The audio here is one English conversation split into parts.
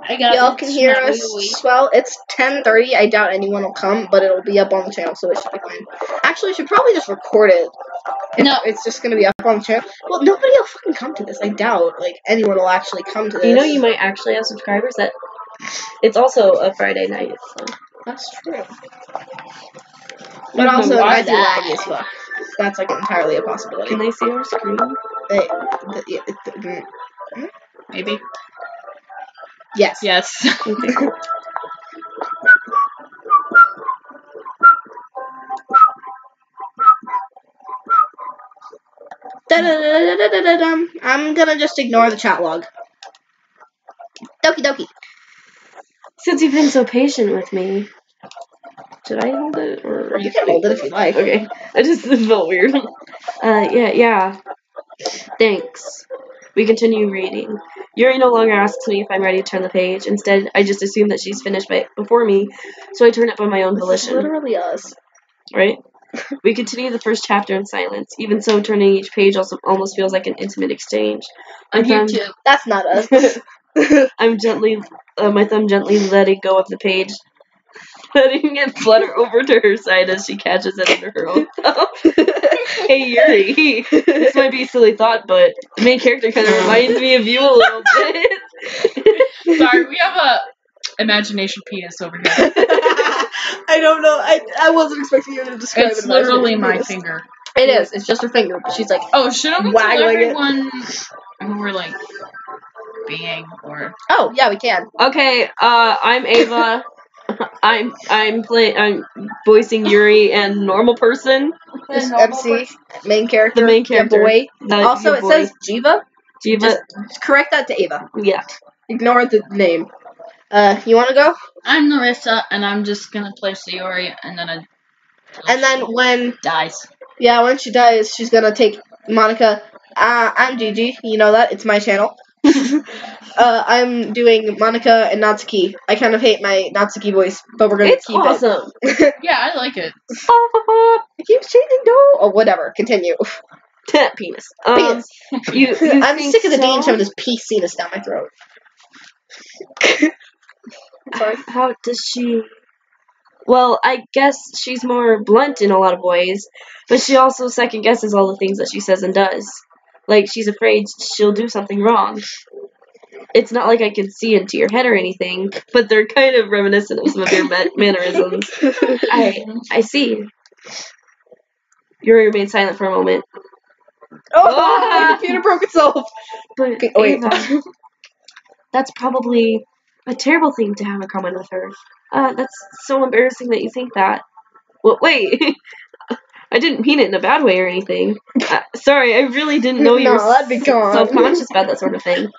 I got Y'all can hear us. Well, it's 10:30. I doubt anyone will come, but it'll be up on the channel, so it should be fine. Actually, I should probably just record it. No. It's just gonna be up on the channel. Well, nobody will fucking come to this. I doubt, like, anyone will actually come to this. You know, you might actually have subscribers that... It's also a Friday night, so... That's true. But also, it might be laggy as fuck. That's, like, entirely a possibility. Can they see our screen? Maybe. Yes. Yes. Okay, cool. I'm gonna just ignore the chat log. Doki doki. Since you've been so patient with me... Should I hold it? Or You can hold it if you like. Okay. It felt weird. Yeah. Thanks. We continue reading. Yuri no longer asks me if I'm ready to turn the page. Instead, I just assume that she's finished before me, so I turn it by my own volition. This is literally us. Right? We continue the first chapter in silence. Even so, turning each page also almost feels like an intimate exchange. On YouTube. That's not us. My thumb gently letting go of the page, letting it flutter over to her side as she catches it under her own thumb. Hey Yuri, this might be a silly thought, but the main character kind of reminds me of you a little bit. Sorry, we have a imagination penis over here. I don't know. I wasn't expecting you to describe it. It's literally my finger. It is. It's just her finger, but she's like, oh, shouldn't we tell waggling everyone who we're like being or? Oh yeah, we can. Okay, I'm Ava. I'm voicing Yuri and normal person. This MC, main character. The main character. Boy. Also, your it boy. says Jiva. Jiva. Just correct that to Ava. Yeah. Ignore the name. You want to go? I'm Narissa, and I'm just gonna play Sayori, and then when dies. Yeah, when she dies, she's gonna take Monica. I'm Gigi. You know that. It's my channel. I'm doing Monica and Natsuki. I kind of hate my Natsuki voice, but we're gonna keep awesome. it. Yeah, I like it. It keeps changing though. Oh, whatever. Continue. Penis. Penis. You I'm think sick of the so? Dean shoving his penis down my throat. Sorry. How does she... Well, I guess she's more blunt in a lot of ways, but she also second guesses all the things that she says and does. Like, she's afraid she'll do something wrong. It's not like I can see into your head or anything, but they're kind of reminiscent of some of your mannerisms. I see. Yuri remained silent for a moment. Oh, my computer broke itself. But Okay, wait. Ava, that's probably a terrible thing to have in common with her. That's so embarrassing that you think that. Well, wait. I didn't mean it in a bad way or anything. Sorry, I really didn't know you were self-conscious about that sort of thing.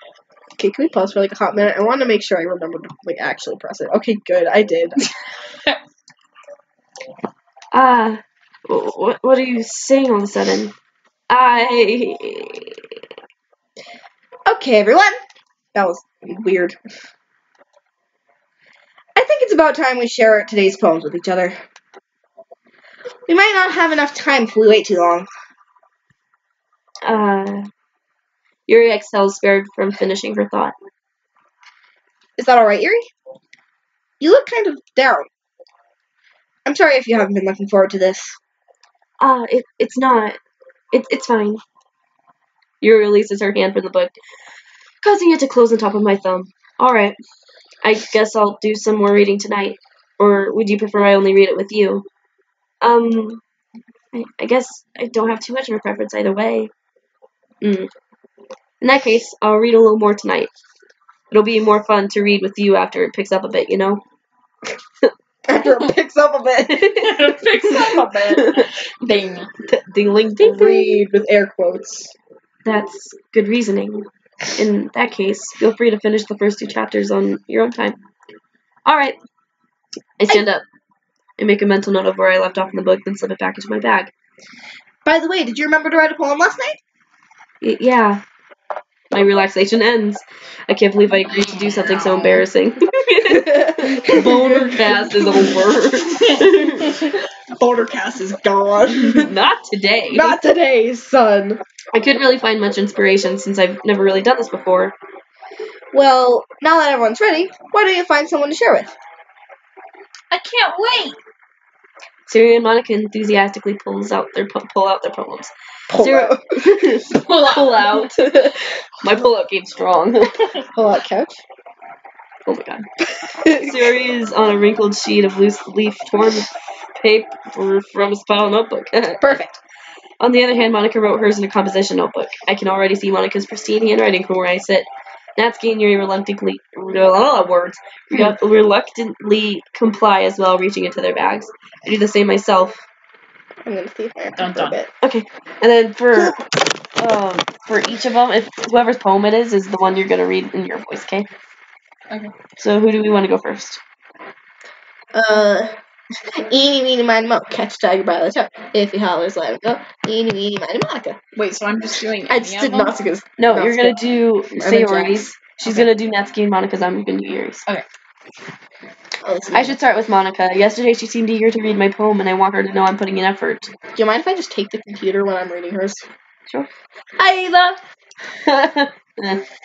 Okay, can we pause for like a hot minute? I want to make sure I remember to like actually press it. Okay, good, I did. What are you saying all of a sudden? Okay, everyone. That was weird. I think it's about time we share today's poems with each other. We might not have enough time if we wait too long. Yuri exhales, spared from finishing her thought. Is that alright, Yuri? You look kind of down. I'm sorry if you haven't been looking forward to this. It's not. It's fine. Yuri releases her hand from the book, causing it to close on top of my thumb. Alright. I guess I'll do some more reading tonight. Or would you prefer I only read it with you? I guess I don't have too much of a preference either way. In that case, I'll read a little more tonight. It'll be more fun to read with you after it picks up a bit, you know? After it picks up a bit. It picks up a bit. Ding. Ding-ling, ding, Read with air quotes. That's good reasoning. In that case, feel free to finish the first 2 chapters on your own time. Alright. I stand up. I make a mental note of where I left off in the book, then slip it back into my bag. By the way, did you remember to write a poem last night? Yeah. My relaxation ends. I can't believe I agreed to do something so embarrassing. Bonercast is over. Bonercast is gone. Not today. Not today, son. I couldn't really find much inspiration since I've never really done this before. Well, now that everyone's ready, why don't you find someone to share with? I can't wait. Siri and Monica enthusiastically pull out their poems. Pull out. Pull out. My pull-out game's strong. Pull out couch. Oh my god. Siri is on a wrinkled sheet of loose leaf torn paper from a spiral notebook. Perfect. On the other hand, Monica wrote hers in a composition notebook. I can already see Monica's pristine handwriting from where I sit. Natsuki and Yuri reluctantly comply as well, reaching into their bags. I do the same myself. I'm gonna see if I can Dun, for a dun. bit. Okay, and then for each of them, if whoever's poem it is the one you're gonna read in your voice. Okay. Okay. So who do we want to go first? Eeny, meeny, miny, mo. Catch a tiger by the toe. If he hollers, let him go. Eeny, meeny, miny, Monica. Wait, so I'm just doing. I just did Natsuka's. No, you're gonna do Sayori's. Jack's. She's Okay. gonna do Natsuki and Monica's. I'm gonna do Yuri's. Okay. I should start with Monica. Yesterday she seemed eager to read my poem, and I want her to know I'm putting in effort. Do you mind if I just take the computer when I'm reading hers? Sure. Hi, Ava.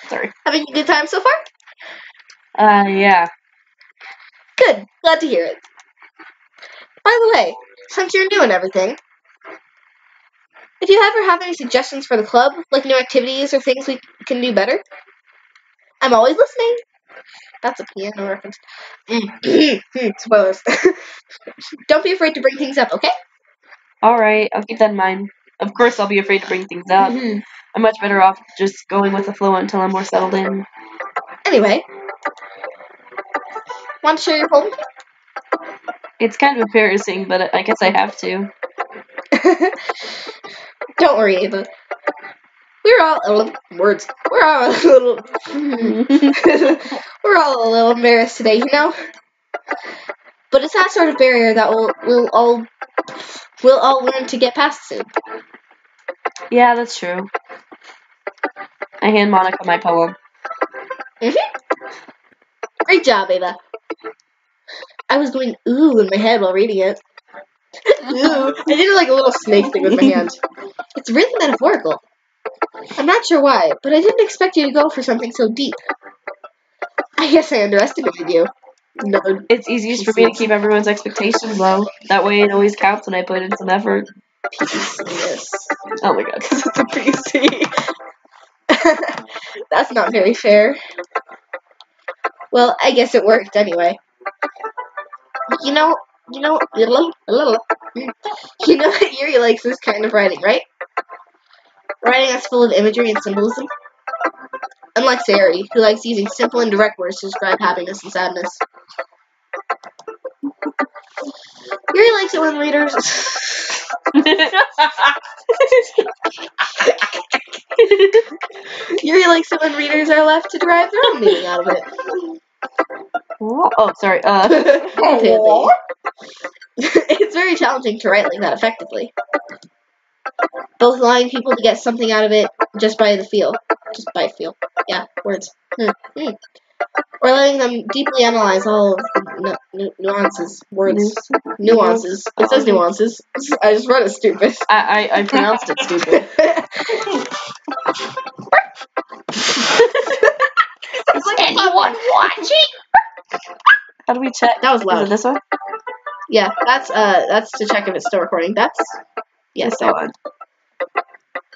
Sorry. Having a good time so far? Yeah. Good. Glad to hear it. By the way, since you're new and everything, if you ever have any suggestions for the club, like new activities or things we can do better, I'm always listening. That's a piano reference. Spoilers. Don't be afraid to bring things up, okay? Alright, I'll keep that in mind. Of course I'll be afraid to bring things up. I'm much better off just going with the flow until I'm more settled in. Anyway, want to share your poem? It's kind of embarrassing, but I guess I have to. Don't worry, Ava. We're all a little we're all a little embarrassed today, you know. But it's that sort of barrier that we'll all learn to get past soon. Yeah, that's true. I hand Monica my poem. Great job, Ava. I was going ooh in my head while reading it. Ooh. I did like a little snake thing with my hand. It's really metaphorical. I'm not sure why, but I didn't expect you to go for something so deep. I guess I underestimated you. Nerd. It's easiest for me to keep everyone's expectations low. That way it always counts when I put in some effort. Yes. Oh my god. Because it's a PC. That's not very fair. Well, I guess it worked anyway. You know what Yuri likes this kind of writing, right? Writing that's full of imagery and symbolism. Unlike Sayori, who likes using simple and direct words to describe happiness and sadness. Yuri likes it when readers... Yuri likes it when readers are left to derive their own meaning out of it. Oh, sorry. It's very challenging to write like that effectively. Both allowing people to get something out of it just by feel. Yeah, words. Or letting them deeply analyze all of the nuances. Words. Nuances. It says nuances. I just read it stupid. I pronounced it stupid. Is anyone watching? How do we check? That was loud. Is it this one? Yeah, that's to check if it's still recording. Yes, That one.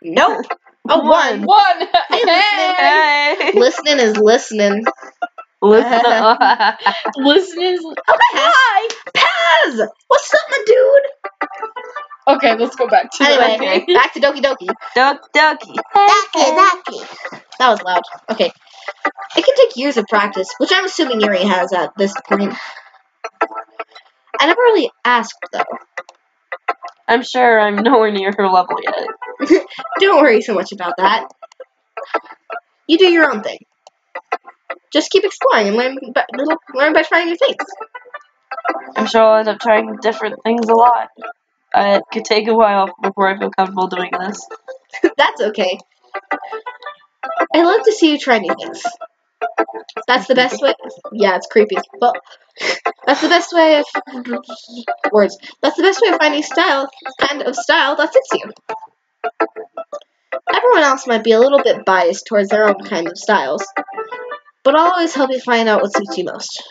Nope. Oh, one. One. Hey! Listening is listening. Listen. Listeners. Hi, Paz. What's up, my dude? Okay, let's go back to Anyway, back to Doki Doki. Doki. Doki. That was loud. Okay. It can take years of practice, which I'm assuming Yuri has at this point. I never really asked, though. I'm sure I'm nowhere near her level yet. Don't worry so much about that. You do your own thing. Just keep exploring and learn by trying new things. I'm sure I'll end up trying different things a lot. It could take a while before I feel comfortable doing this. That's okay. I love to see you try new things. That's the best way. Yeah, it's creepy. But that's the best way of words. That's the best way of finding kind of style that fits you. Everyone else might be a little bit biased towards their own kind of styles. But I'll always help you find out what suits you most.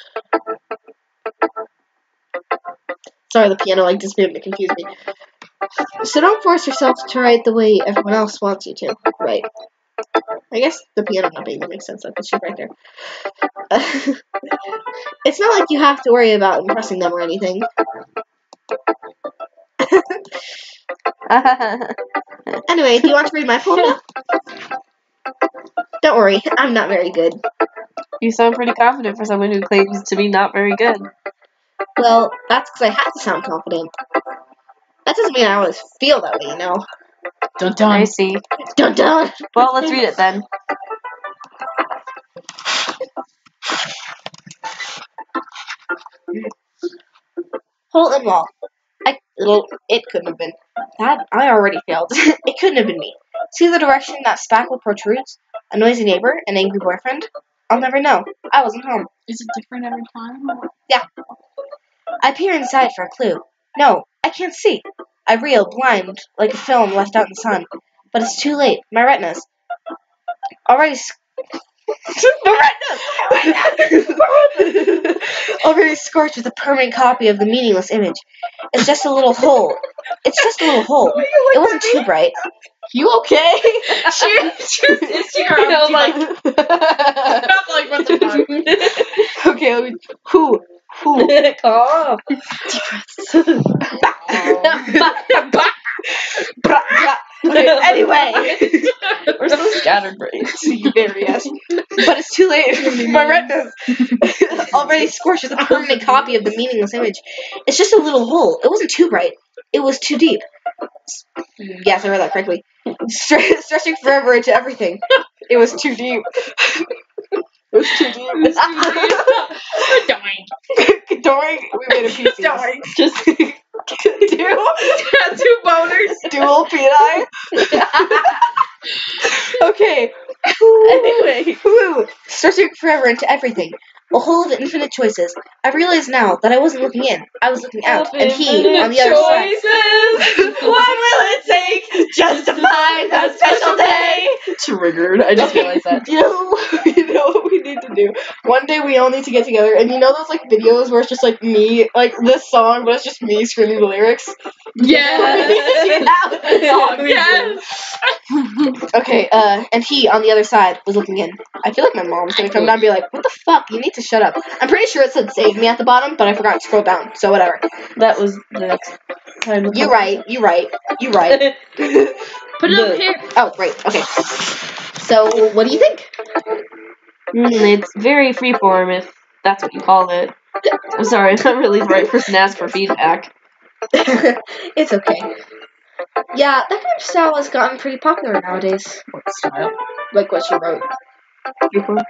Sorry, the piano like disappeared and confused me. So don't force yourself to write the way everyone else wants you to. Right. I guess the piano not being makes sense, because she's right there. It's not like you have to worry about impressing them or anything. Anyway, do you want to read my poem now? Don't worry, I'm not very good. You sound pretty confident for someone who claims to be not very good. Well, that's because I have to sound confident. That doesn't mean I always feel that way, you know. Dun dun. I see. Dun dun! Well, let's read it then. Hole in wall. It couldn't have been. That I already failed. It couldn't have been me. See the direction that spackle protrudes? A noisy neighbor? An angry boyfriend? I'll never know. I wasn't home. Is it different every time? Yeah. I peer inside for a clue. No, I can't see. I reel, blind, like a film left out in the sun. But it's too late. My retinas. Already already scorched with a permanent copy of the meaningless image. It's just a little hole. It's just a little hole. It wasn't too bright. You okay? Is she around? Like, not like what the fuck? Okay, let me. Who? Calm. Deep breaths. Okay, anyway. We're so scattered brains. Very yes. But it's too late. My retinas already scorched with a permanent copy of the meaningless image. It's just a little hole. It wasn't too bright. It was too deep. Yes, I read that correctly. Stretching forever into everything. It was too deep. It was too deep. Doing. We made a piece. Doing. Just two boners. Dual peni. Okay. Anyway. Woo. Stretching forever into everything. A hole of infinite choices. I realize now that I wasn't looking in. I was looking out. And he, on the other side. What will it take just to find that special day? Triggered. I just realized that. You know what we need to do? One day we all need to get together, and you know those like videos where it's just like me, like this song, but it's just me screaming the lyrics? Yeah. Yes. Okay, and he, on the other side, was looking in. I feel like my mom's gonna come down and be like, what the fuck? You need to shut up. I'm pretty sure it said save me at the bottom, but I forgot to scroll down, so whatever. That was the next time. You right. Put it up here. Oh, right, okay. So, what do you think? It's very freeform, if that's what you call it. I'm sorry, I'm not really the right person to ask for feedback. It's okay. Yeah, that kind of style has gotten pretty popular nowadays. What style? Like what she wrote. Freeform.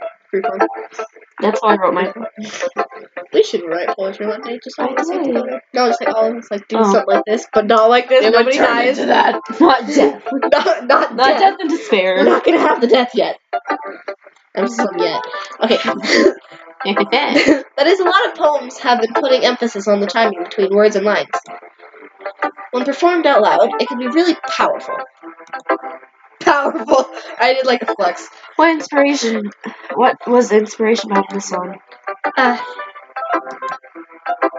That's why I wrote my. We should write poetry one day, just all I of us did. together. No, just like all of us like do Oh. something like this, but not like this. It would Nobody turn dies. into that. Not death. Not Not death. death and We're despair. not gonna have the death yet. I'm some yet. Okay. That is, a lot of poems have been putting emphasis on the timing between words and lines. When performed out loud, it can be really powerful. Powerful. I did like a flex. What was the inspiration behind this song?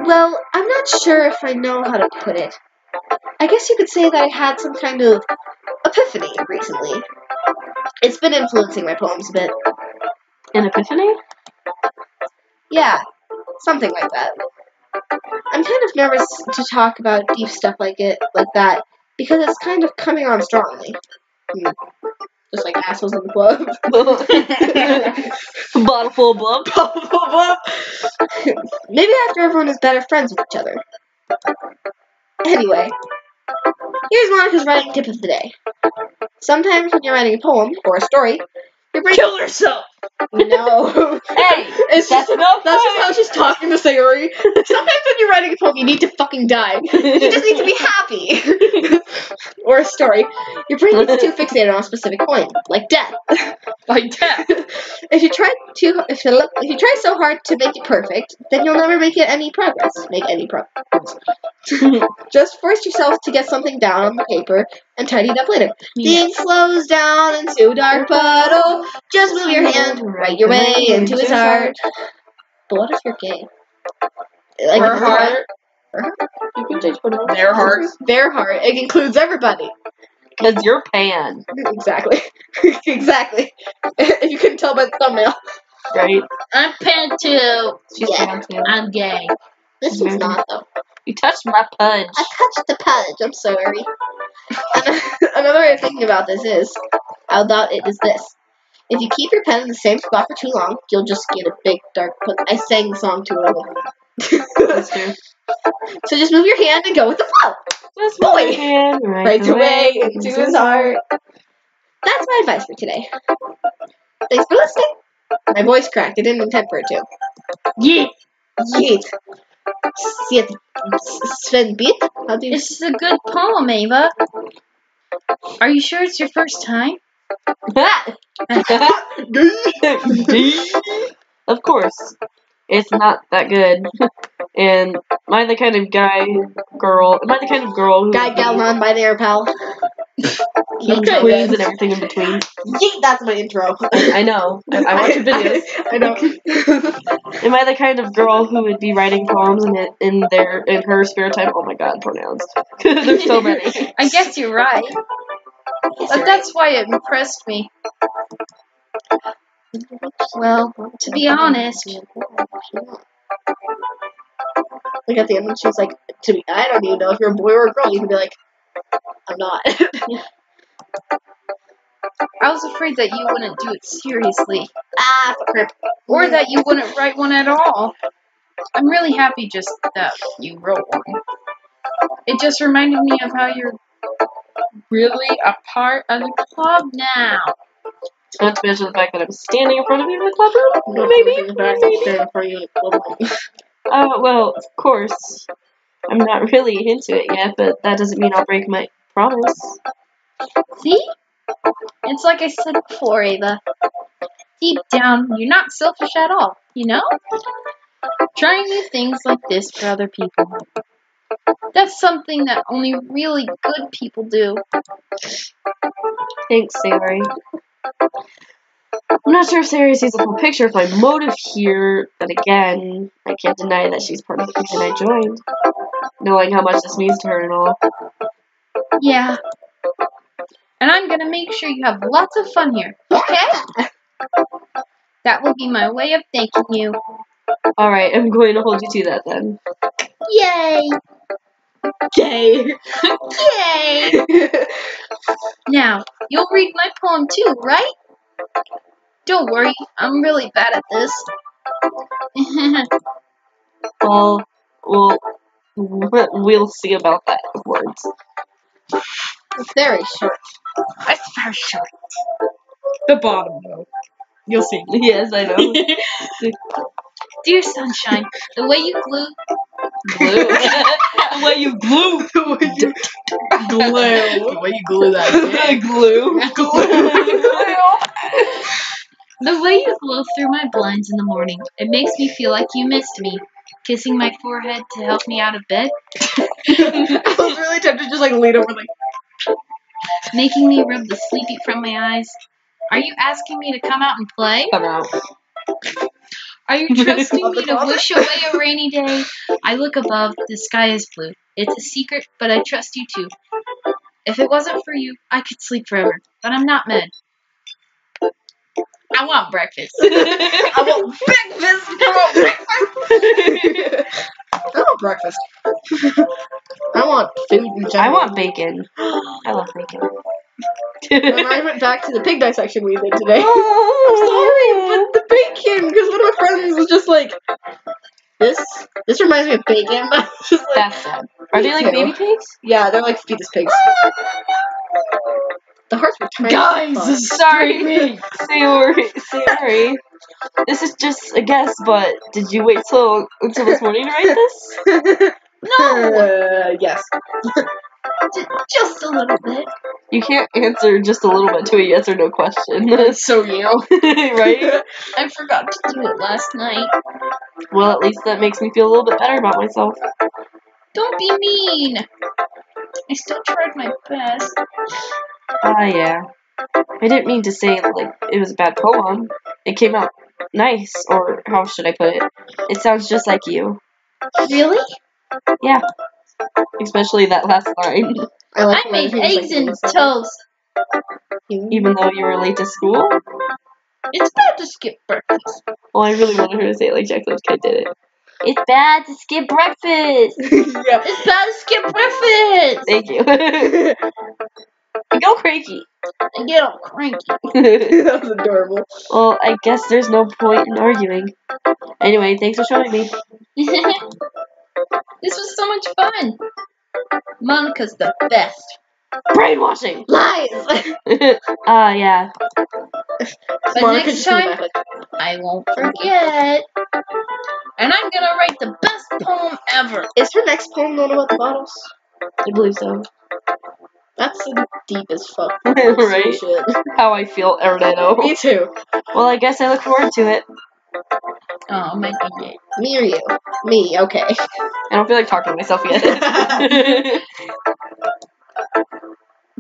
Well, I'm not sure if I know how to put it. I guess you could say that I had some kind of epiphany recently. It's been influencing my poems a bit. An epiphany? Yeah, something like that. I'm kind of nervous to talk about deep stuff like that, because it's kind of coming on strongly. Just like assholes in the club. Bottle full of blub. Maybe after everyone is better friends with each other. Anyway, here's Monica's writing tip of the day. Sometimes when you're writing a poem or a story, your brain Kill yourself. No. Hey, It's that's just, enough. that's just how she's talking to Sayori. Sometimes when you're writing a poem, you need to fucking die. You just need to be happy. Or a story. Your brain gets too fixated on a specific point, like death. Like death. If you try so hard to make it perfect, then you'll never make any progress. Just force yourself to get something down on the paper and tidy it up later. Yeah. The ink flows down into a dark puddle. Just move your hand right your way into his heart. But what if you're gay? Like Her heart. You can change pronouns. Their heart. Their heart. It includes everybody. Because you're pan, Exactly. Exactly. If you couldn't tell by the thumbnail. right? I'm pan too. She's Yeah. pan too. I'm gay. This one's not, though. You touched my pudge. I touched the pudge. I'm sorry. Another way of thinking about this is, how about it is this. If you keep your pen in the same spot for too long, you'll just get a big dark put. I sang the song too early. That's true. So just move your hand and go with the flow. Just Boy. move your hand Right away into his heart. That's my advice for today. Thanks for listening. My voice cracked. I didn't intend for it to. Yeet. Yeet. Sit. Sven beat. How do you? This is a good poem, Ava. Are you sure it's your first time? Of course. It's not that good. And am I the kind of girl who Guy, gal, non-binary pal. okay, queens and everything in between? Yeet. That's my intro. I know. I watch your videos. I know. Am I the kind of girl who would be writing poems in her spare time? Oh my god, pronouns. There's so many. I guess you're right. But that's why it impressed me. Well, to be honest, Like at the end when she's like, I don't even know if you're a boy or a girl. You can be like, I'm not. I was afraid that you wouldn't do it seriously. Fuck crap. Or that you wouldn't write one at all. I'm really happy just that you wrote one. It just reminded me of how you're really a part of the club now. Not to mention the fact that I'm standing in front of you in the clubroom. Maybe. Well, of course. I'm not really into it yet, but that doesn't mean I'll break my promise. See? It's like I said before, Ava. Deep down, you're not selfish at all, you know? Trying new things like this for other people. That's something that only really good people do. Thanks, Savory. I'm not sure if Savory sees the full picture of my motive here, but again, I can't deny that she's part of the reason I joined. Knowing how much this means to her and all. Yeah. And I'm gonna make sure you have lots of fun here, okay? That will be my way of thanking you. Alright, I'm going to hold you to that then. Yay! Gay. Yay! Now, you'll read my poem too, right? Don't worry, I'm really bad at this. Well, we'll see about that with words. It's very short. It's very short. The bottom, though. You'll see. Yes, I know. Dear sunshine, the way you glue. The way you glue. The way you glue that. Glue. The way you glow through my blinds in the morning, it makes me feel like you missed me. Kissing my forehead to help me out of bed. I was really tempted to just like lean over like. Making me rub the sleepy from my eyes. Are you asking me to come out and play? Come out. Are you trusting me to wish away a rainy day? I look above, the sky is blue. It's a secret, but I trust you too. If it wasn't for you, I could sleep forever, but I'm not mad. I want breakfast. I want breakfast. I want food in general. I want bacon. I love bacon. And I went back to the pig dissection we did today. I'm sorry, but the bacon, because one of my friends was just like, this reminds me of bacon. I was just like, That's sad. Are they like baby pigs? Yeah, they're like fetus pigs. The hearts were tiny. Guys, Sorry. Sorry. This is just a guess, but did you wait until this morning to write this? No! Yes. Just a little bit. You can't answer just a little bit to a yes or no question. So you. Right? I forgot to do it last night. Well, at least that makes me feel a little bit better about myself. Don't be mean. I still tried my best. Yeah. I didn't mean to say, like, it was a bad poem. It came out nice, or how should I put it? It sounds just like you. Really? Yeah. Especially that last line. I made eggs and toast. Even though you were late to school? It's bad to skip breakfast. Well, I really wanted her to say it like Jacqueline Kid did it. It's bad to skip breakfast! Yeah. It's bad to skip breakfast. Thank you. Go cranky! I get all cranky. That was adorable. Well, I guess there's no point in arguing. Anyway, thanks for showing me. This was so much fun. Monica's the best. Brainwashing! Lies. Yeah. But Monica next just came time, back like, I won't forget. And I'm gonna write the best poem ever. is her next poem known about the bottles? I believe so. That's deep as fuck. Right? Shit. How I feel every day, though. Me too. Well, I guess I look forward to it. Oh, my God. Me or you? Me, okay. I don't feel like talking to myself yet.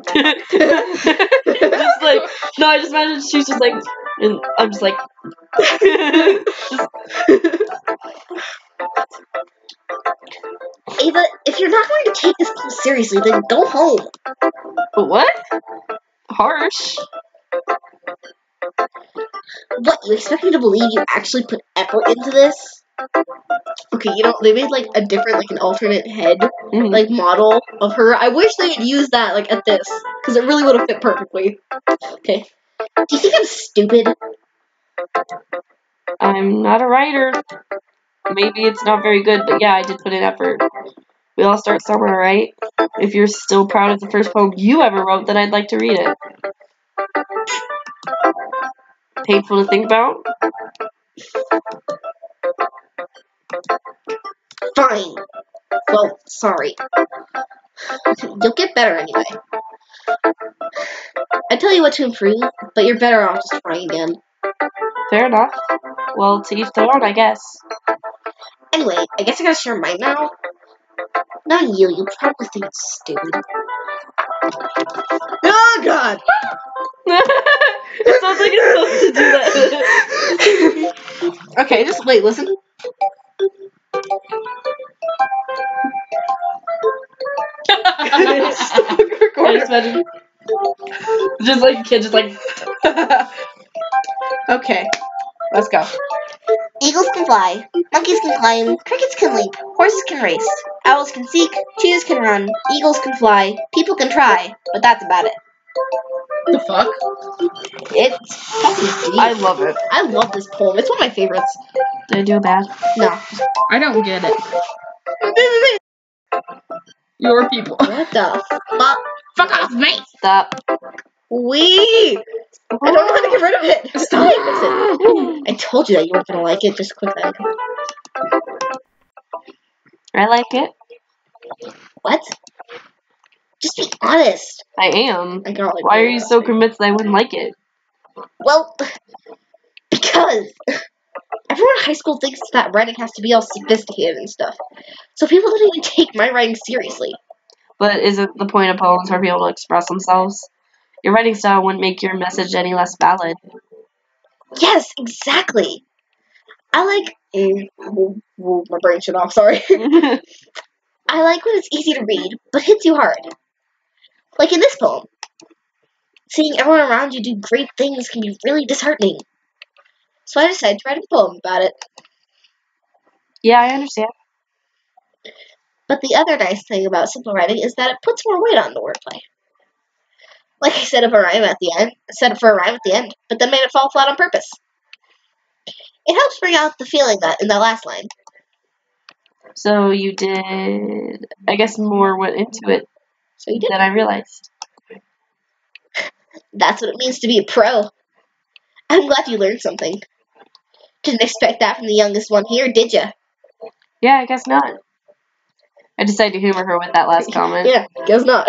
Just like, no, I just imagine she's just like, and I'm just like, Ava, if you're not going to take this poem seriously, then go home. what? Harsh. What, you expect me to believe you actually put effort into this? Okay, you know, they made like a different, like an alternate head, Mhm. like model of her. I wish they had used that, like, at this, because it really would have fit perfectly. Okay. Do you think I'm stupid? I'm not a writer. Maybe it's not very good, but yeah, I did put in effort. We all start somewhere, right? If you're still proud of the first poem you ever wrote, then I'd like to read it. Painful to think about? Fine. Well, sorry. You'll get better anyway. I tell you what to improve, but you're better off just trying again. Fair enough. Well, to each their own, I guess. Anyway, I guess I gotta share mine now. Not you, you'll probably think it's stupid. Oh god! It sounds like it's supposed to do that. Okay, just wait, listen. I just imagine just like a kid just like Okay, let's go. Eagles can fly, monkeys can climb, crickets can leap, horses can race, owls can seek, cheetahs can run, eagles can fly, people can try, but that's about it. The fuck? It's fucking deep. I love it. I love this poem. It's one of my favorites. Did I do bad? No. I don't get it. Your people. What the fuck? Fuck off, mate. Stop. I don't want to get rid of it. Stop. I told you that you weren't gonna like it. Just click that. I like it. What? Just be honest. I am. I got like. Why are you so convinced that I wouldn't like it? Well, because everyone in high school thinks that writing has to be all sophisticated and stuff. So people don't even take my writing seriously. But isn't the point of poems for people to express themselves? Your writing style wouldn't make your message any less valid. Yes, exactly. I like. My brain shut off. Sorry. I like when it's easy to read, but hits you hard. Like in this poem. Seeing everyone around you do great things can be really disheartening. So I decided to write a poem about it. Yeah, I understand. But the other nice thing about simple writing is that it puts more weight on the wordplay. Like I set up a rhyme at the end, set up for a rhyme at the end, but then made it fall flat on purpose. It helps bring out the feeling that in that last line. So you did, I guess more went into it So you did. than I realized. That's what it means to be a pro. I'm glad you learned something. Didn't expect that from the youngest one here, did ya? Yeah, I guess not. I decided to humor her with that last comment. Yeah, guess not.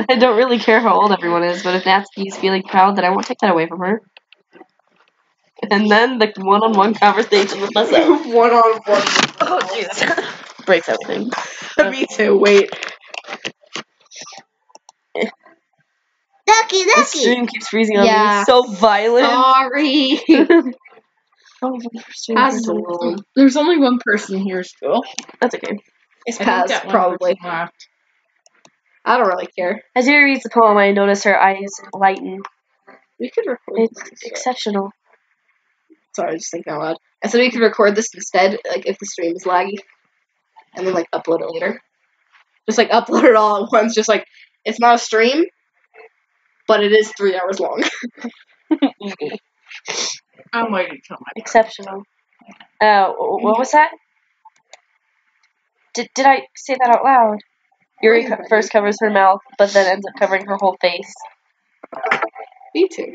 I don't really care how old everyone is, but if Natsuki's feeling proud, then I won't take that away from her. And then the one-on-one conversation with myself. One-on-one. Oh, Jesus. Breaks everything. Me too, wait. Doki, The stream keeps freezing on Yeah. me. So violent. Sorry. Oh, stream Has freezes alone. There's only one person here still. That's okay. It's I think Paz, that one probably. person left. I don't really care. As Yuri reads the poem, I notice her eyes lighten. We could record It's this. exceptional. Sorry, I was just thinking out loud. I said we could record this instead, like if the stream is laggy, and then like upload it later. Just like upload it all at once. Just like it's not a stream, but it is 3 hours long. I'm waiting till my Exceptional. What was that? Did I say that out loud? Yuri first covers her mouth, but then ends up covering her whole face. Me too.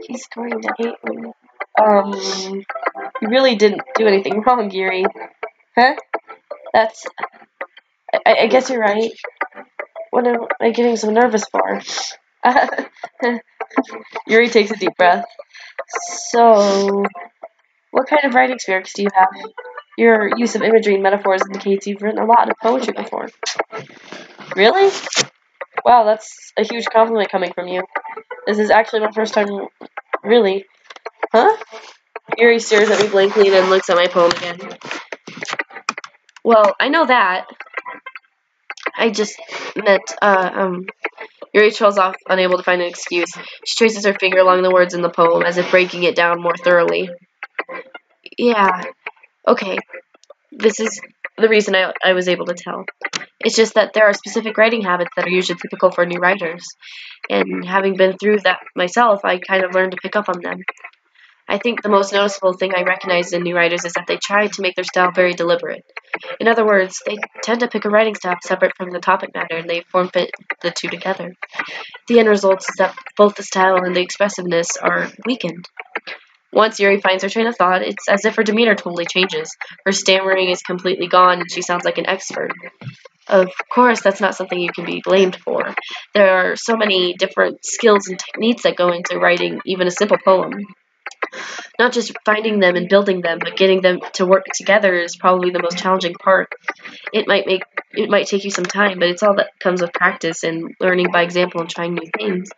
He's going to hate me. You really didn't do anything wrong, Yuri. Huh? That's... I guess you're right. What am I getting so nervous for? Yuri takes a deep breath. So, what kind of writing spirits do you have? Your use of imagery and metaphors indicates you've written a lot of poetry before. Really? Wow, that's a huge compliment coming from you. This is actually my first time... Really? Huh? Yuri stares at me blankly and then looks at my poem again. Well, I know that. I just meant, Yuri trails off, unable to find an excuse. She traces her finger along the words in the poem, as if breaking it down more thoroughly. Yeah, okay. This is the reason I was able to tell. It's just that there are specific writing habits that are usually typical for new writers. And having been through that myself, I kind of learned to pick up on them. I think the most noticeable thing I recognize in new writers is that they try to make their style very deliberate. In other words, they tend to pick a writing style separate from the topic matter, and they form fit the two together. The end result is that both the style and the expressiveness are weakened. Once Yuri finds her train of thought, it's as if her demeanor totally changes. Her stammering is completely gone, and she sounds like an expert. Of course, that's not something you can be blamed for. There are so many different skills and techniques that go into writing even a simple poem. Not just finding them and building them, but getting them to work together is probably the most challenging part. It might take you some time, but it's all that comes with practice and learning by example and trying new things.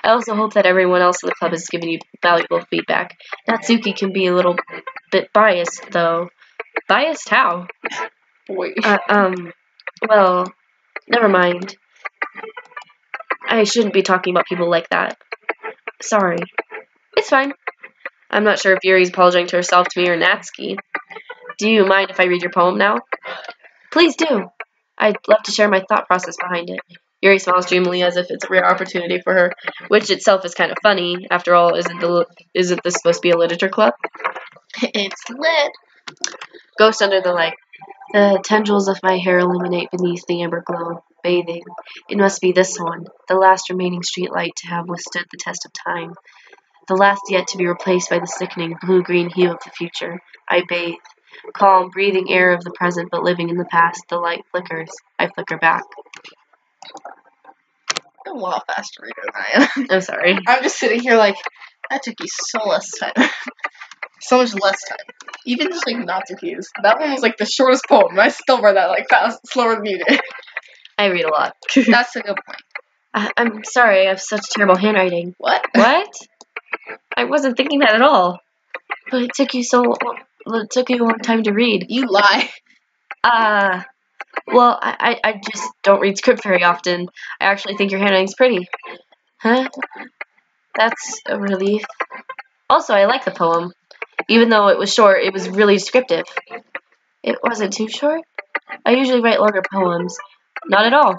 I also hope that everyone else in the club has given you valuable feedback. Natsuki can be a little bit biased, though. Biased? How? Boy. Well, never mind. I shouldn't be talking about people like that. Sorry. It's fine. I'm not sure if Yuri's apologizing to herself, to me, or Natsuki. Do you mind if I read your poem now? Please do. I'd love to share my thought process behind it. Yuri smiles dreamily as if it's a rare opportunity for her, which itself is kind of funny. After all, isn't this supposed to be a literature club? It's lit. Ghost under the light. The tendrils of my hair illuminate beneath the amber glow, bathing. It must be this one, the last remaining streetlight to have withstood the test of time. The last yet to be replaced by the sickening blue-green hue of the future. I bathe. Calm, breathing air of the present, but living in the past. The light flickers. I flicker back. I'm a lot faster reader than I am. I'm sorry. I'm just sitting here like, that took you so less time. So much less time. Even just like Natsuki's. That one was like the shortest poem, and I still read that like fast, slower than you did. I read a lot. That's a good point. I'm sorry, I have such terrible handwriting. What? What? I wasn't thinking that at all. But it took you a long time to read. You lie. Well, I just don't read script very often. I actually think your handwriting's pretty. Huh? That's a relief. Also, I like the poem. Even though it was short, it was really descriptive. It wasn't too short? I usually write longer poems. Not at all.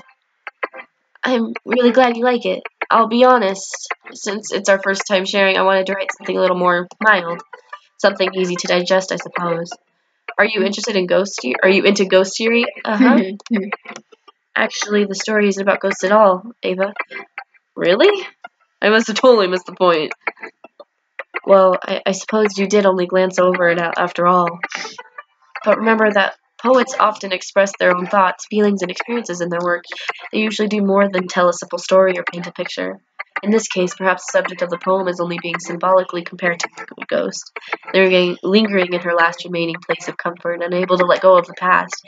I'm really glad you like it. I'll be honest, since it's our first time sharing, I wanted to write something a little more mild. Something easy to digest, I suppose. Are you interested in Are you into ghost theory? Uh-huh. Actually, the story isn't about ghosts at all, Ava. Really? I must have totally missed the point. Well, I suppose you did only glance over it after all. But remember that poets often express their own thoughts, feelings, and experiences in their work. They usually do more than tell a simple story or paint a picture. In this case, perhaps the subject of the poem is only being symbolically compared to a ghost, lingering in her last remaining place of comfort, unable to let go of the past,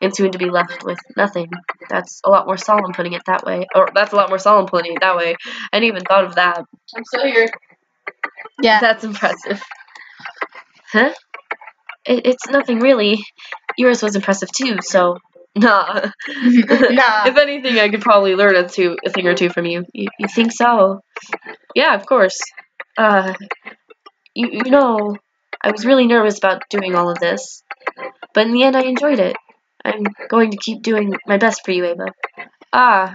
and soon to be left with nothing. That's a lot more solemn putting it that way. Or that's a lot more solemn putting it that way. I hadn't even thought of that. I'm still here. Yeah. That's impressive. Huh? It's nothing really. Yours was impressive too, so nah. Nah. If anything, I could probably learn a thing or two from you. You think so? Yeah, of course. You know, I was really nervous about doing all of this, but in the end, I enjoyed it. I'm going to keep doing my best for you, Ava. Ah,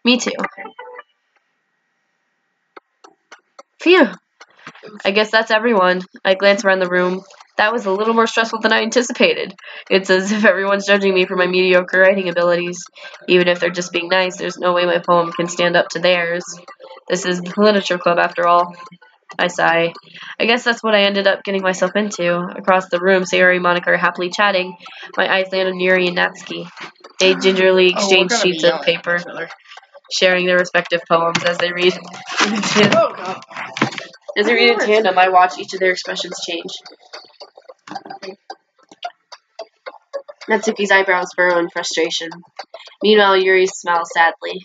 me too. Phew. I guess that's everyone. I glance around the room. That was a little more stressful than I anticipated. It's as if everyone's judging me for my mediocre writing abilities. Even if they're just being nice, there's no way my poem can stand up to theirs. This is the literature club, after all. I sigh. I guess that's what I ended up getting myself into. Across the room, Sayori and Monica are happily chatting. My eyes land on Yuri and Natsuki. They gingerly exchange sheets of paper, sharing their respective poems as they read. As they read in tandem, I watch each of their expressions change. Natsuki's eyebrows furrow in frustration. Meanwhile, Yuri smiles sadly.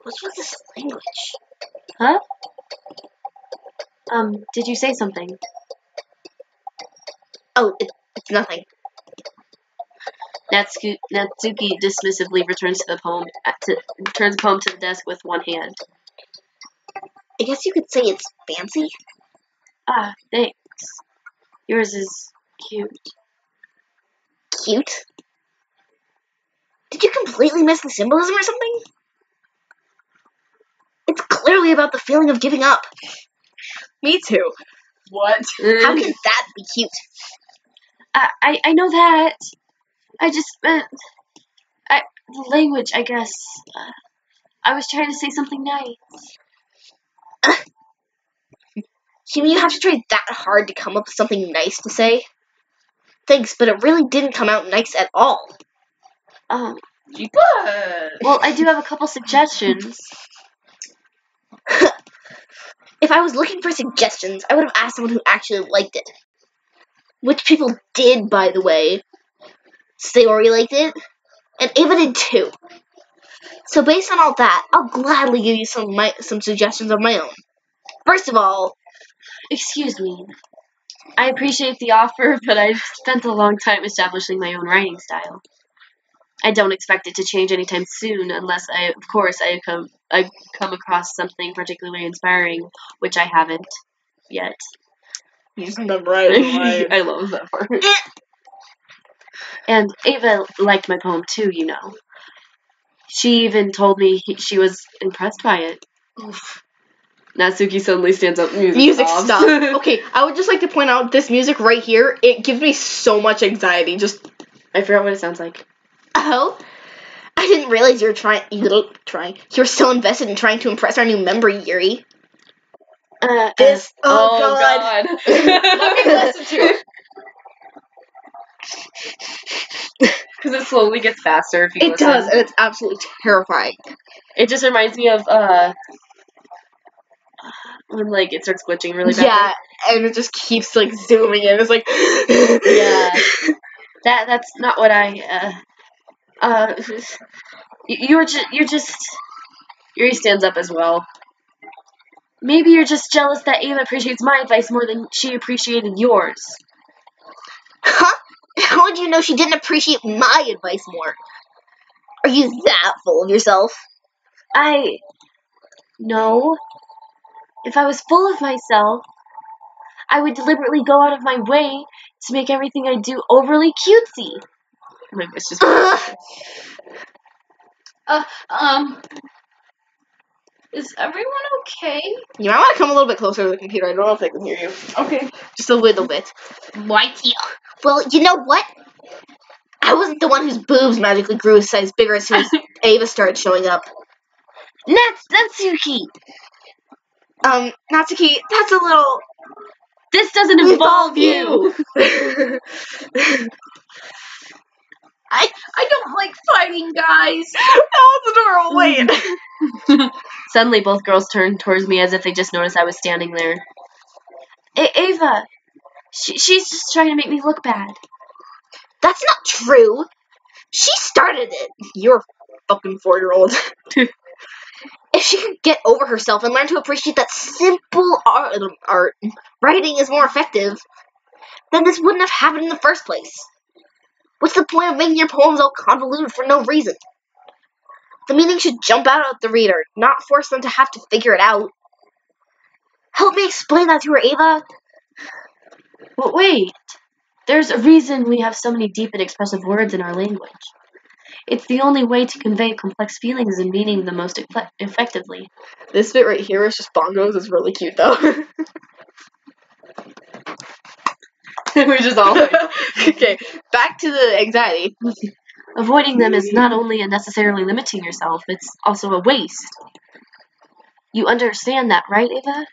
What was this language? Huh? Did you say something? Oh, it's nothing. Natsuki dismissively returns the poem to the desk with one hand. I guess you could say it's fancy. Ah, thanks. Yours is cute. Cute? Did you completely miss the symbolism or something? It's clearly about the feeling of giving up. Me too. What? How can that be cute? I know that. I just meant the language, I guess. I was trying to say something nice. You mean you have to try that hard to come up with something nice to say? Thanks, but it really didn't come out nice at all. Well, I do have a couple suggestions. If I was looking for suggestions, I would have asked someone who actually liked it. Which people did, by the way. Sayori liked it, and Ava did too. So based on all that, I'll gladly give you some suggestions of my own. First of all, Excuse me. I appreciate the offer, but I've spent a long time establishing my own writing style. I don't expect it to change anytime soon, unless I come across something particularly inspiring, which I haven't yet. you just memorize the I love that part. And Ava liked my poem too, you know. She even told me she was impressed by it. Oof. Natsuki suddenly stands up. Music stop. Okay, I would just like to point out this music right here. It gives me so much anxiety. I forgot what it sounds like. Oh, I didn't realize you were You're so invested in trying to impress our new member, Yuri. God. Let me listen to it. Because it slowly gets faster if you listen. It does, and it's absolutely terrifying. It just reminds me of when like it starts glitching really bad. Yeah, and it just keeps like zooming in. It's like yeah. That's not what I you're just Yuri stands up as well. Maybe you're just jealous that Ava appreciates my advice more than she appreciated yours. Huh? How would you know she didn't appreciate my advice more? Are you that full of yourself? No. If I was full of myself, I would deliberately go out of my way to make everything I do overly cutesy. My voice just Is everyone okay? You might want to come a little bit closer to the computer. I don't know if I can hear you. Okay. Just a little bit. Why you? Well, you know what? I wasn't the one whose boobs magically grew a size bigger as soon as Ava started showing up. Natsuki! Natsuki, that's a little... This doesn't involve you! I don't like fighting, guys. That was adorable. Wait. Suddenly, both girls turned towards me as if they just noticed I was standing there. Ava! She's just trying to make me look bad. That's not true. She started it. You're a fucking 4-year-old. If she could get over herself and learn to appreciate that simple art, writing is more effective, then this wouldn't have happened in the first place. What's the point of making your poems all convoluted for no reason? The meaning should jump out at the reader, not force them to have to figure it out. Help me explain that to her, Ava. But wait, there's a reason we have so many deep and expressive words in our language. It's the only way to convey complex feelings and meaning the most effectively. This bit right here is just bongos. It's really cute, though. We just all Okay, back to the anxiety. Avoiding them is not only unnecessarily limiting yourself, it's also a waste. You understand that, right, Ava?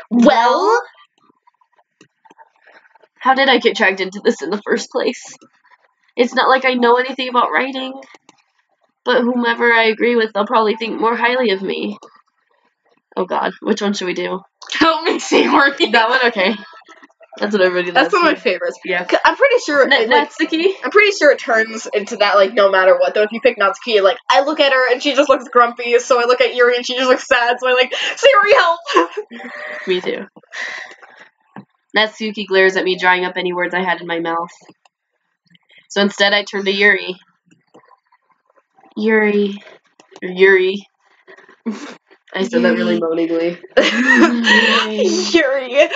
Well, How did I get dragged into this in the first place? It's not like I know anything about writing, but whomever I agree with, they'll probably think more highly of me. Oh god, which one should we do? Help me, Sayori. That one? Okay. That's what everybody that's loves. one of my favorites. Yeah. I'm pretty sure. Natsuki? I'm pretty sure it turns into that, like, no matter what, though. If you pick Natsuki, like, I look at her and she just looks grumpy, so I look at Yuri and she just looks sad, so I like, Sayori, help! Me too. Natsuki glares at me, drying up any words I had in my mouth. So instead, I turn to Yuri. Yuri. I said that really moaningly. Yuri.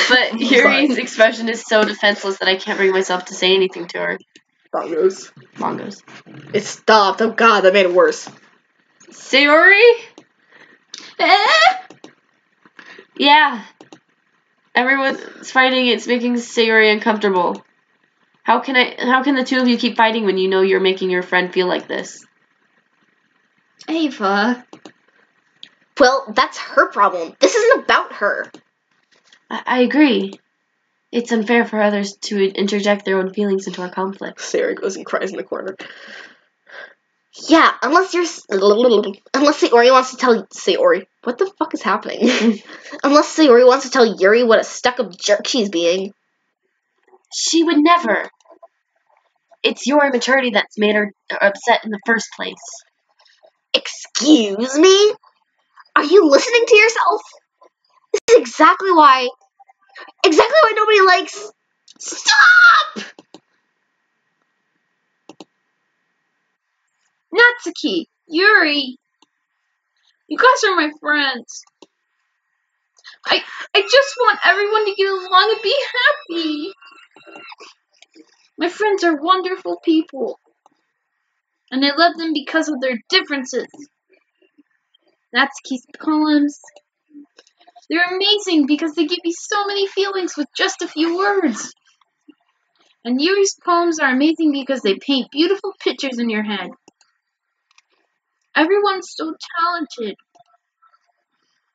But Yuri's expression is so defenseless that I can't bring myself to say anything to her. Bongos. Bongos. It stopped. Oh god, that made it worse. Sayori? Yeah. Everyone's fighting. It's making Sayori uncomfortable. How can the two of you keep fighting when you know you're making your friend feel like this? Ava. Well, that's her problem. This isn't about her. I agree. It's unfair for others to interject their own feelings into our conflict. Sayori goes and cries in the corner. Yeah, unless Sayori wants to tell Sayori. What the fuck is happening? Unless Sayori wants to tell Yuri what a stuck-up jerk she's being. She would never. It's your immaturity that's made her upset in the first place. Excuse me? Are you listening to yourself? This is exactly why nobody likes... Stop! Natsuki. Yuri. You guys are my friends. I just want everyone to get along and be happy. My friends are wonderful people. And I love them because of their differences. Natsuki's poems. They're amazing because they give you so many feelings with just a few words. And Yuri's poems are amazing because they paint beautiful pictures in your head. Everyone's so talented.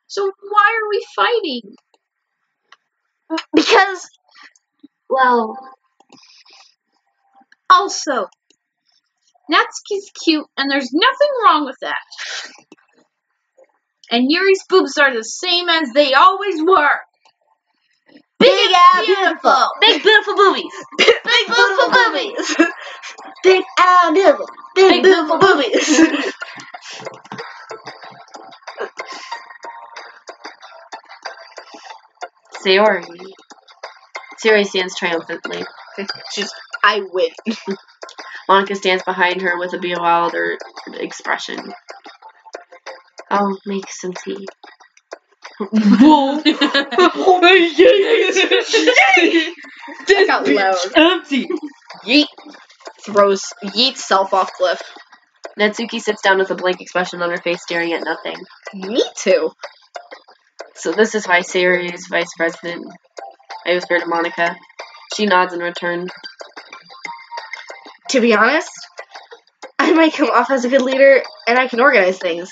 So why are we fighting? Because, well... Also, Natsuki's cute and there's nothing wrong with that. And Yuri's boobs are the same as they always were. Big and beautiful. Big beautiful boobies. Big beautiful boobies. Big and beautiful. Big beautiful boobies. Sayori stands triumphantly. I win. Monica stands behind her with a bewildered expression. I'll make some tea. Whoa! That got loud. Empty. Yeet. Yeets self off cliff. Natsuki sits down with a blank expression on her face, staring at nothing. Me too. So this is why Sayori is vice president. I whisper to Monica. She nods in return. To be honest, I might come off as a good leader, and I can organize things.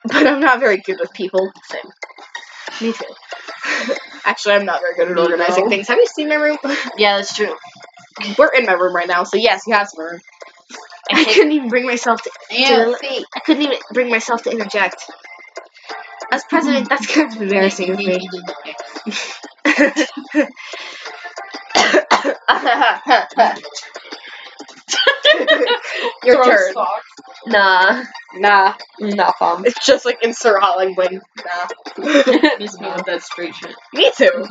But I'm not very good with people. Same. Me too. Actually, I'm not very good at organizing things. Have you seen my room? Yeah, that's true. We're in my room right now, so yes, you have some room. I couldn't even bring myself to. I couldn't even bring myself to interject. As president, that's kind of embarrassing of me. Your turn. Nah. Nah. Nah, fam. It's just like insert hotline bling. Nah. Miss me with that straight shit. Me too.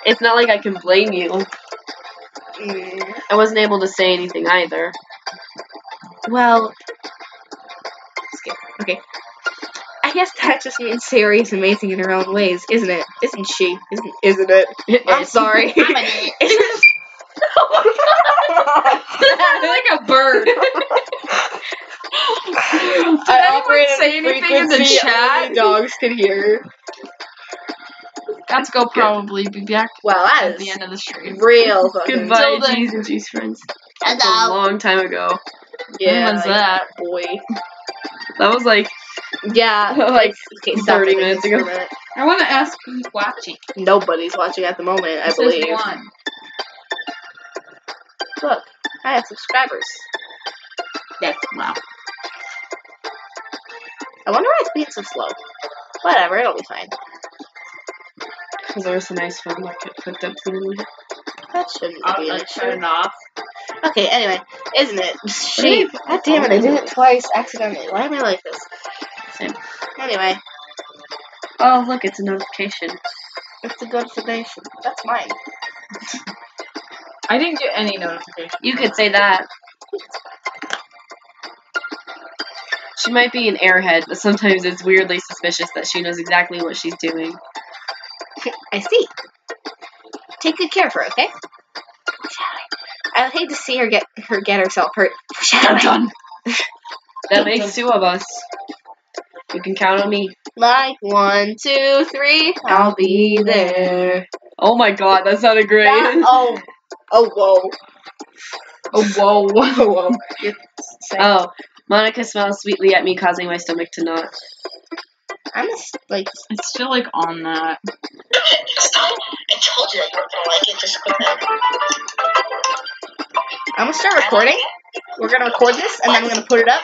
It's not like I can blame you. Mm. I wasn't able to say anything either. Well, okay. I guess that just means Sari is amazing in her own ways, isn't it? Isn't she? Isn't it? I'm sorry. I'm an idiot. Like a bird. I operated say a anything in the frequency chat? only dogs could hear. Let's go probably be back Well, that at is the end of the stream. real fucking. Goodbye, Till then. G's and G's friends. That's a long time ago. Yeah, When was that? boy. That was like Yeah, like okay, 30 minutes ago. For a minute. I want to ask who's watching. Nobody's watching at the moment, I It says believe. one. Look, I have subscribers. That's wow. I wonder why it's being so slow. Whatever, it'll be fine. because there was a nice phone market hooked up to the internet. That shouldn't be an Turn issue. it off. Okay, anyway, isn't it? Shit. God damn it, I did it twice accidentally. Why am I like this? Same. Anyway, Oh, look, it's a notification. it's a good foundation. That's mine. I didn't get any notification. You could say that. She might be an airhead, but sometimes it's weirdly suspicious that she knows exactly what she's doing. I see. Take good care of her, okay? I would hate to see her get herself hurt. Done. That makes two of us. You can count on me. Like 1, 2, 3, I'll be there. Oh my god, that sounded great. Oh whoa. Oh, whoa. Oh whoa. You're saying- Oh, Monica smiles sweetly at me, causing my stomach to knot. I'm just like. It's still like on that. Stop. I told you that you weren't gonna like it. Just quit that. I'm gonna start recording. We're gonna record this and then we're gonna put it up.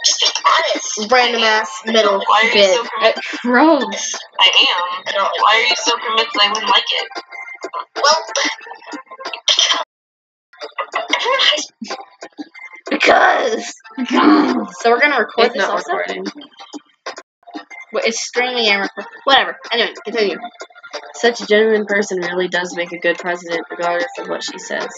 Just be honest. Random ass middle Why are you bit. so convinced? Gross. I am. Why are you so convinced I wouldn't like it? Well, everyone has. Because. So we're gonna record It's this not also. recording. Well, it's streaming and record. Whatever. Anyway, continue. Such a genuine person really does make a good president, regardless of what she says.